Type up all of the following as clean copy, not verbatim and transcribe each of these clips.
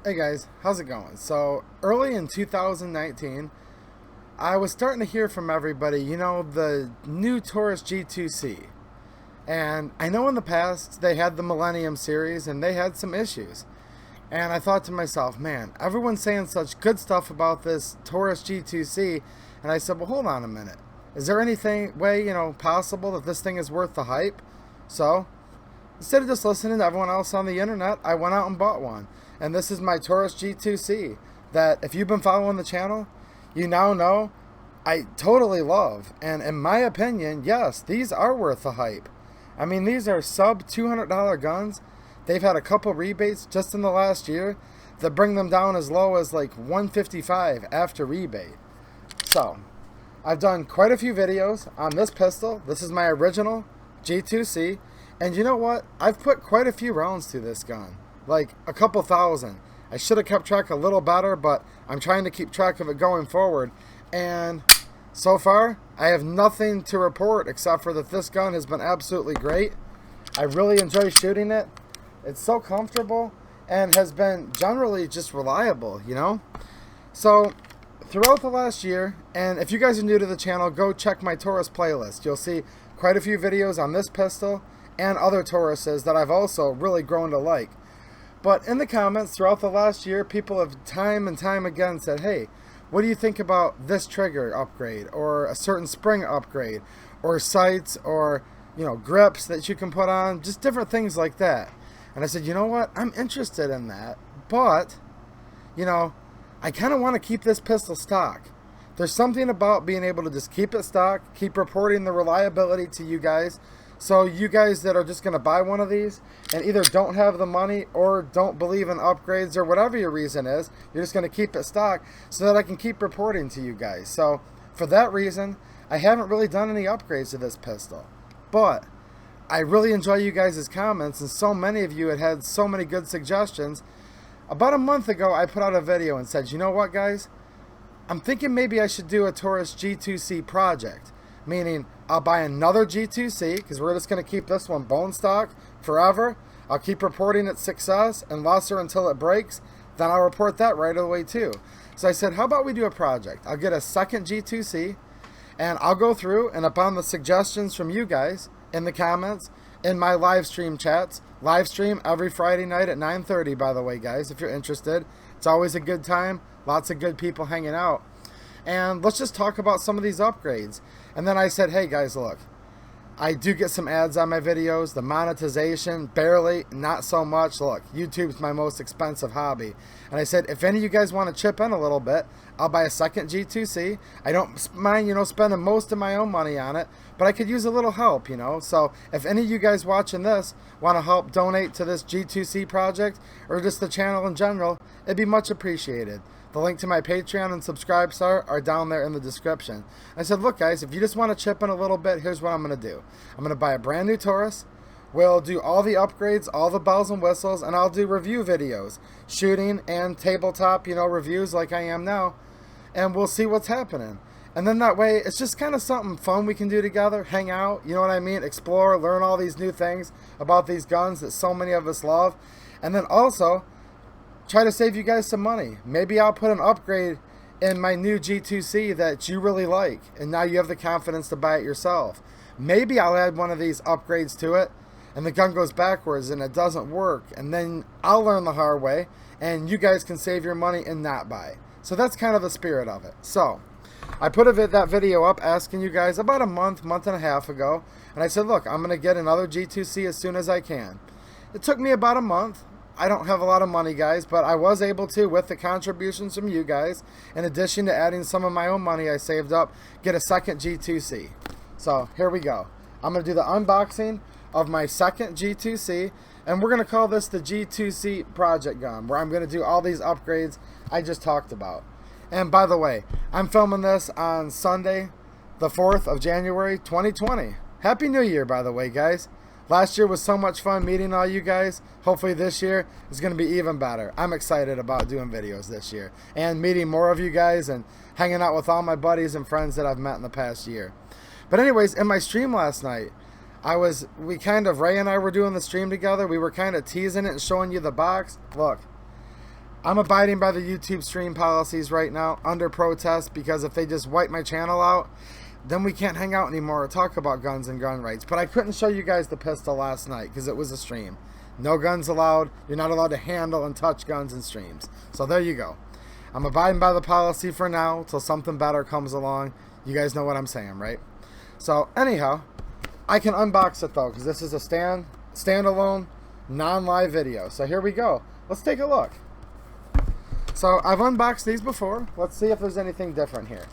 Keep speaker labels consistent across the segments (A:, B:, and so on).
A: Hey guys, how's it going? So early in 2019, I was starting to hear from everybody, the new Taurus G2C. And I know in the past they had the Millennium series and they had some issues. And I thought to myself, man, everyone's saying such good stuff about this Taurus G2C. And I said, well, hold on a minute. Is there anything way, possible that this thing is worth the hype? So instead of just listening to everyone else on the internet, I went out and bought one. And this is my Taurus G2C that, if you've been following the channel, you now know I totally love. And in my opinion, yes, these are worth the hype. I mean, these are sub $200 guns. They've had a couple rebates just in the last year that bring them down as low as like $155 after rebate. So I've done quite a few videos on this pistol. This is my original G2C. And you know what? I've put quite a few rounds through this gun. Like a couple thousand. I should have kept track a little better, but I'm trying to keep track of it going forward. And so far, I have nothing to report except for that this gun has been absolutely great. I really enjoy shooting it. It's so comfortable and has been generally just reliable, So throughout the last year, and if you guys are new to the channel, go check my Taurus playlist. You'll see quite a few videos on this pistol and other Tauruses that I've also really grown to like. But in the comments throughout the last year, people have time and time again said, hey, what do you think about this trigger upgrade, or a certain spring upgrade, or sights, or grips that you can put on, just different things like that. And I said, you know what, I'm interested in that, but I kind of want to keep this pistol stock. There's something about being able to just keep it stock, keep reporting the reliability to you guys. So you guys that are just going to buy one of these and either don't have the money or don't believe in upgrades or whatever your reason is, you're just going to keep it stock so that I can keep reporting to you guys. So for that reason, I haven't really done any upgrades to this pistol. But I really enjoy you guys' comments, and so many of you had so many good suggestions. About a month ago, I put out a video and said, you know what, guys? I'm thinking maybe I should do a Taurus G2C project. Meaning, I'll buy another G2C, because we're just going to keep this one bone stock forever. I'll keep reporting its success and lesser until it breaks. Then I'll report that right away too. So I said, how about we do a project? I'll get a second G2C, and I'll go through, and upon the suggestions from you guys in the comments, in my live stream chats, live stream every Friday night at 9:30, by the way, guys, if you're interested. It's always a good time. Lots of good people hanging out. And let's just talk about some of these upgrades. And then I said, hey guys, look, I do get some ads on my videos. The monetization, barely, not so much. Look, YouTube's my most expensive hobby. And I said, if any of you guys want to chip in a little bit, I'll buy a second G2C. I don't mind, spending most of my own money on it, but I could use a little help, So if any of you guys watching this want to help donate to this G2C project or just the channel in general, it'd be much appreciated. The link to my Patreon and Subscribe Star are down there in the description. I said, look guys, if you just want to chip in a little bit, here's what I'm going to do. I'm going to buy a brand new Taurus. We'll do all the upgrades, all the bells and whistles, and I'll do review videos, shooting and tabletop, reviews like I am now. And we'll see what's happening. And then that way, it's just kind of something fun we can do together, hang out, you know what I mean? Explore, learn all these new things about these guns that so many of us love. And then also, try to save you guys some money. Maybe I'll put an upgrade in my new G2C that you really like, and now you have the confidence to buy it yourself. Maybe I'll add one of these upgrades to it, and the gun goes backwards and it doesn't work, and then I'll learn the hard way, and you guys can save your money and not buy. So that's kind of the spirit of it. So I put that video up asking you guys about a month and a half ago, and I said, look, I'm going to get another G2C as soon as I can. It took me about a month. I don't have a lot of money, guys, but I was able to, with the contributions from you guys, in addition to adding some of my own money I saved up, get a second G2C. So here we go. I'm going to do the unboxing of my second G2C, and we're going to call this the G2C project gun, where I'm going to do all these upgrades I just talked about. And by the way, I'm filming this on Sunday, the 4th of January, 2020. Happy New Year, by the way, guys. Last year was so much fun meeting all you guys. Hopefully this year is going to be even better. I'm excited about doing videos this year and meeting more of you guys and hanging out with all my buddies and friends that I've met in the past year. But anyways, in my stream last night, Ray and I were doing the stream together. We were kind of teasing it and showing you the box. Look, I'm abiding by the YouTube stream policies right now under protest, because if they just wipe my channel out, then we can't hang out anymore or talk about guns and gun rights. But I couldn't show you guys the pistol last night because it was a stream. No guns allowed. You're not allowed to handle and touch guns in streams. So there you go. I'm abiding by the policy for now till something better comes along. You guys know what I'm saying, right? So anyhow, I can unbox it though, because this is a standalone, non-live video. So here we go. Let's take a look. So I've unboxed these before. Let's see if there's anything different here.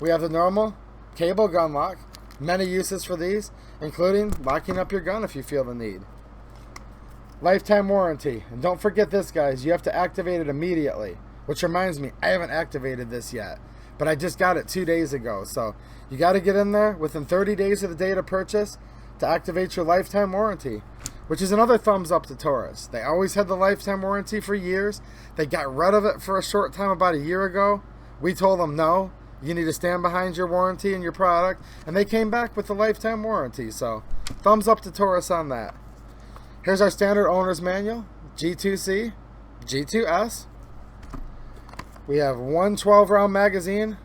A: We have the normal cable gun lock. Many uses for these, including locking up your gun if you feel the need. Lifetime warranty. And don't forget this, guys. You have to activate it immediately. Which reminds me, I haven't activated this yet. But I just got it 2 days ago. So you got to get in there within 30 days of the date of purchase to activate your lifetime warranty. Which is another thumbs up to Taurus. They always had the lifetime warranty for years. They got rid of it for a short time about a year ago. We told them no. You need to stand behind your warranty and your product. And they came back with the lifetime warranty. So thumbs up to Taurus on that. Here's our standard owner's manual. G2C, G2S. We have one 12-round magazine.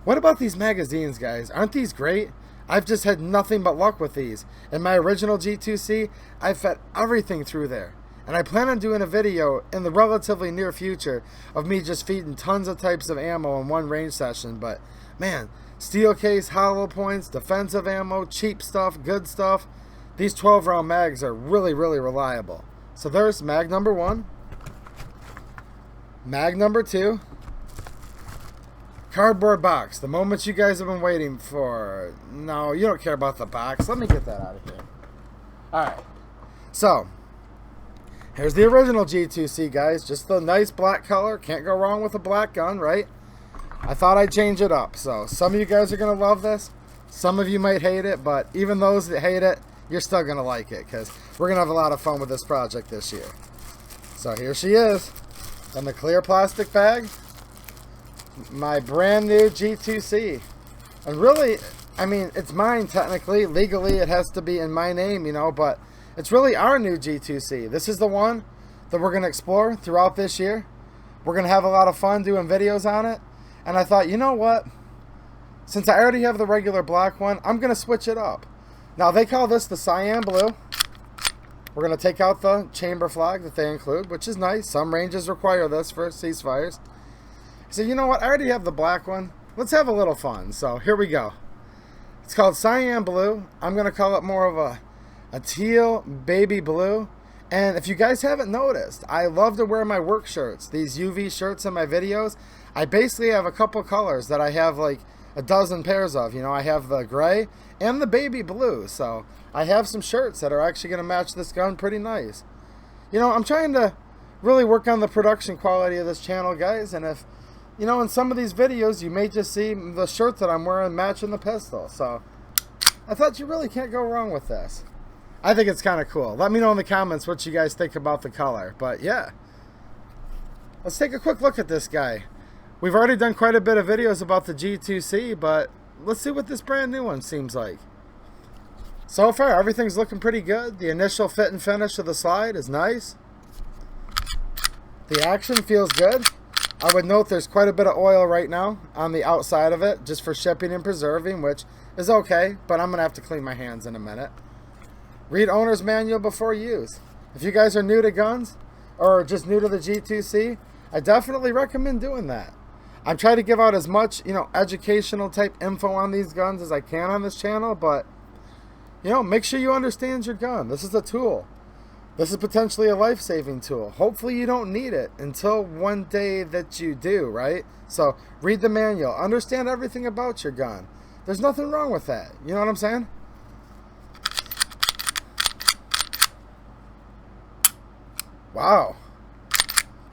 A: What about these magazines, guys? Aren't these great? I've just had nothing but luck with these. In my original G2C, I fed everything through there. And I plan on doing a video in the relatively near future of me just feeding tons of types of ammo in one range session. But man, steel case, hollow points, defensive ammo, cheap stuff, good stuff. These 12-round mags are really, really reliable. So there's mag number 1. Mag number 2. Cardboard box. The moment you guys have been waiting for. No, you don't care about the box. Let me get that out of here. Alright. So, here's the original G2C, guys. Just the nice black color. Can't go wrong with a black gun, right? I thought I'd change it up. So, some of you guys are going to love this. Some of you might hate it. But even those that hate it, you're still going to like it. Because we're going to have a lot of fun with this project this year. So, here she is. In the clear plastic bag. My brand new G2C. And really, I mean, it's mine technically. Legally, it has to be in my name, you know, but it's really our new G2C. This is the one that we're going to explore throughout this year. We're going to have a lot of fun doing videos on it. And I thought, you know what? Since I already have the regular black one, I'm going to switch it up. Now, they call this the Cyan Blue. We're going to take out the chamber flag that they include, which is nice. Some ranges require this for ceasefires. So you know what, I already have the black one. Let's have a little fun. So here we go. It's called Cyan Blue. I'm going to call it more of a teal baby blue. And if you guys haven't noticed, I love to wear my work shirts, these UV shirts in my videos. I basically have a couple colors that I have like a dozen pairs of. You know, I have the gray and the baby blue. So I have some shirts that are actually going to match this gun pretty nice. You know, I'm trying to really work on the production quality of this channel, guys. And if you know, in some of these videos, you may just see the shirt that I'm wearing matching the pistol. So, I thought you really can't go wrong with this. I think it's kind of cool. Let me know in the comments what you guys think about the color. But, yeah. Let's take a quick look at this guy. We've already done quite a bit of videos about the G2C, but let's see what this brand new one seems like. So far, everything's looking pretty good. The initial fit and finish of the slide is nice. The action feels good. I would note there's quite a bit of oil right now on the outside of it, just for shipping and preserving, which is okay, but I'm going to have to clean my hands in a minute. Read owner's manual before use. If you guys are new to guns, or just new to the G2C, I definitely recommend doing that. I'm trying to give out as much, you know, educational type info on these guns as I can on this channel, but, you know, make sure you understand your gun. This is a tool. This is potentially a life-saving tool. Hopefully you don't need it until one day that you do, right? So read the manual. Understand everything about your gun. There's nothing wrong with that. You know what I'm saying? Wow.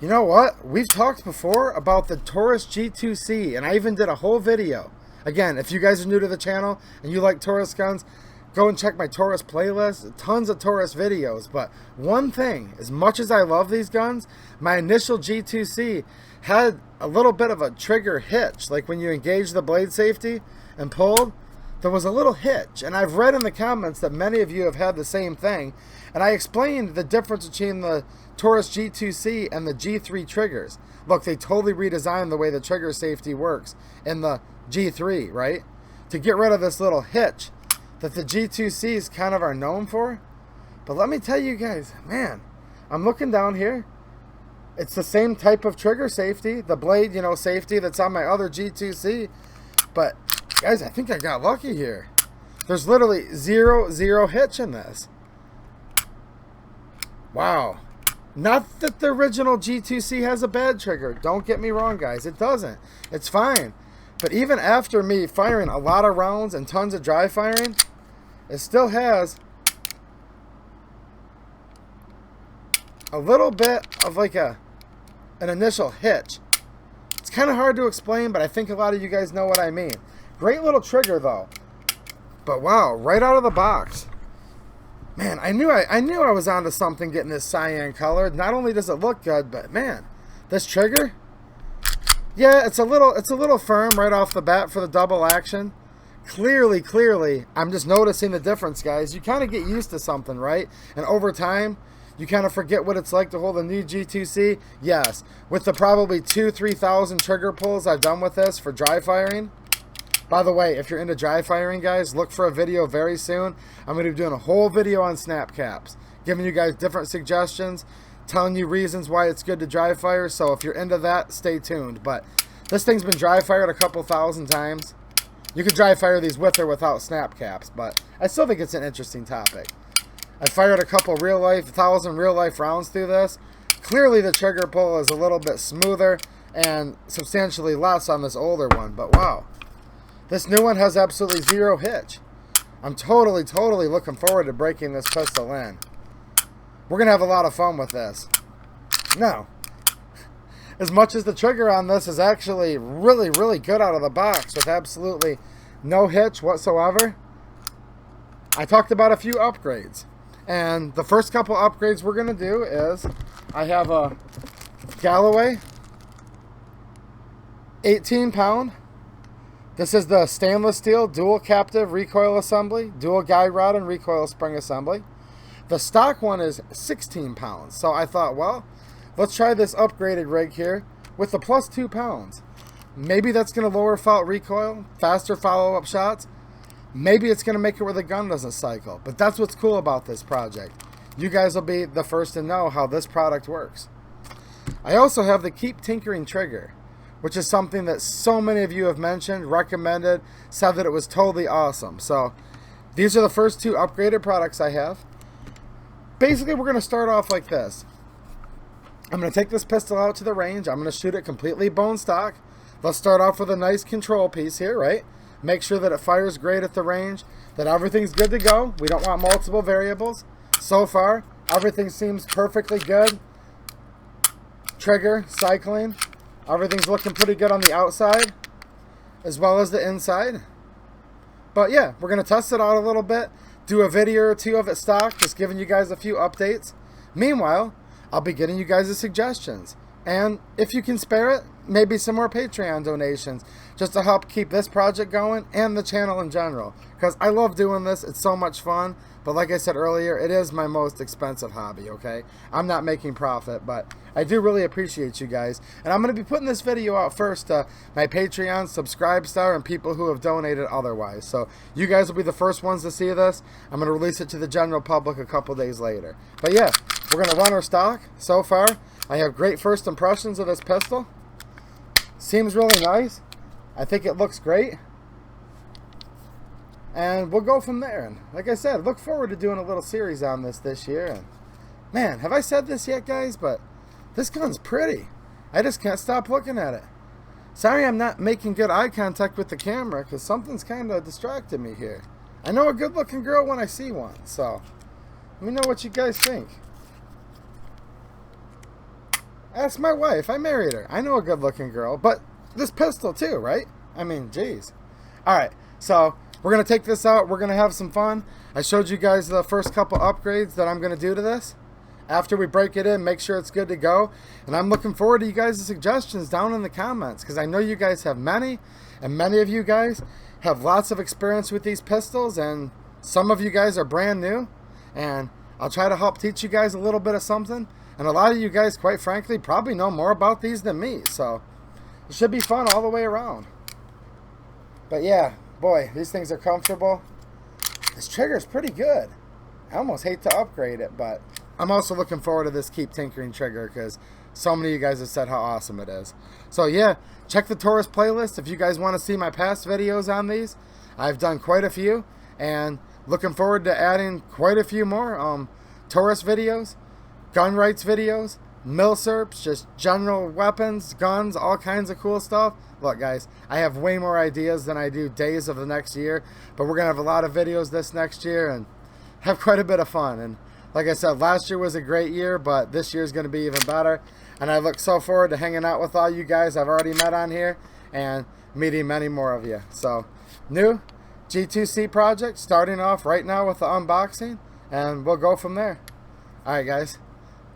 A: You know what? We've talked before about the Taurus G2C, and I even did a whole video. Again, if you guys are new to the channel and you like Taurus guns, go and check my Taurus playlist. Tons of Taurus videos. But one thing, as much as I love these guns, my initial G2C had a little bit of a trigger hitch. Like when you engage the blade safety and pulled, there was a little hitch. And I've read in the comments that many of you have had the same thing. And I explained the difference between the Taurus G2C and the G3 triggers. Look, they totally redesigned the way the trigger safety works in the G3, right? To get rid of this little hitch that the G2Cs kind of are known for. But let me tell you guys, man, I'm looking down here. It's the same type of trigger safety, the blade, you know, safety that's on my other G2C. But, guys, I think I got lucky here. There's literally zero hitch in this. Wow. Not that the original G2C has a bad trigger. Don't get me wrong, guys. It doesn't. It's fine. But even after me firing a lot of rounds and tons of dry firing, it still has a little bit of like an initial hitch. It's kind of hard to explain, but I think a lot of you guys know what I mean. Great little trigger though. But wow, right out of the box. Man, I knew I was onto something getting this cyan color. Not only does it look good, but man, this trigger, yeah, it's a little firm right off the bat for the double action. Clearly, I'm just noticing the difference, guys. You kind of get used to something, right? And over time, you kind of forget what it's like to hold a new G2C. Yes, with the probably 2,000-3,000 trigger pulls I've done with this for dry firing. By the way, if you're into dry firing, guys, look for a video very soon. I'm going to be doing a whole video on snap caps, giving you guys different suggestions, telling you reasons why it's good to dry fire. So if you're into that, stay tuned. But this thing's been dry fired a couple thousand times. You could dry fire these with or without snap caps, but I still think it's an interesting topic. I fired a couple 1,000 real life rounds through this. Clearly the trigger pull is a little bit smoother and substantially less on this older one, but wow. This new one has absolutely zero hitch. I'm totally looking forward to breaking this pistol in. We're going to have a lot of fun with this. Now, as much as the trigger on this is actually really good out of the box with absolutely no hitch whatsoever, I talked about a few upgrades. And the first couple upgrades we're going to do is I have a Galloway 18-pound. This is the stainless steel dual captive recoil assembly, dual guide rod and recoil spring assembly. The stock one is 16 pounds. So I thought, well, let's try this upgraded rig here with the plus 2 pounds. Maybe that's going to lower felt recoil, faster follow-up shots. Maybe it's going to make it where the gun doesn't cycle. But that's what's cool about this project. You guys will be the first to know how this product works. I also have the Keep Tinkering trigger, which is something that so many of you have mentioned, recommended, said that it was totally awesome. So these are the first two upgraded products I have. Basically, we're going to start off like this. I'm going to take this pistol out to the range. I'm going to shoot it completely bone stock. Let's start off with a nice control piece here, right? Make sure that it fires great at the range, that everything's good to go. We don't want multiple variables. So far, everything seems perfectly good. Trigger, cycling. Everything's looking pretty good on the outside as well as the inside. But yeah, we're going to test it out a little bit, do a video or two of it stock, just giving you guys a few updates. Meanwhile, I'll be getting you guys suggestions. And if you can spare it, maybe some more Patreon donations just to help keep this project going and the channel in general. Because I love doing this. It's so much fun. But like I said earlier, it is my most expensive hobby, okay? I'm not making profit, but I do really appreciate you guys. And I'm going to be putting this video out first to my Patreon, Subscribe Star, and people who have donated otherwise. So you guys will be the first ones to see this. I'm going to release it to the general public a couple days later. But yeah, we're going to run our stock. So far, I have great first impressions of this pistol. Seems really nice. I think it looks great. And we'll go from there. And like I said, look forward to doing a little series on this year. And man, have I said this yet, guys? But this gun's pretty. I just can't stop looking at it. Sorry I'm not making good eye contact with the camera because something's kind of distracted me here. I know a good looking girl when I see one. So let me know what you guys think. Ask my wife. I married her. I know a good looking girl. But this pistol too, right? I mean, geez. Alright, so we're going to take this out. We're going to have some fun. I showed you guys the first couple upgrades that I'm going to do to this. After we break it in, make sure it's good to go. And I'm looking forward to you guys' suggestions down in the comments because I know you guys have many. And many of you guys have lots of experience with these pistols, and some of you guys are brand new, and I'll try to help teach you guys a little bit of something. And a lot of you guys, quite frankly, probably know more about these than me, so it should be fun all the way around. But yeah, boy, these things are comfortable. This trigger is pretty good. I almost hate to upgrade it, but I'm also looking forward to this Keep Tinkering trigger because so many of you guys have said how awesome it is. So yeah, check the Taurus playlist if you guys want to see my past videos on these. I've done quite a few, and looking forward to adding quite a few more Taurus videos, gun rights videos, milsurps, just general weapons, guns, all kinds of cool stuff. Look guys, I have way more ideas than I do days of the next year, but we're going to have a lot of videos this next year and have quite a bit of fun. And like I said, last year was a great year, but this year is going to be even better. And I look so forward to hanging out with all you guys I've already met on here and meeting many more of you. So, new G2C project, starting off right now with the unboxing, and we'll go from there. Alright guys,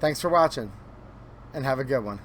A: thanks for watching, and have a good one.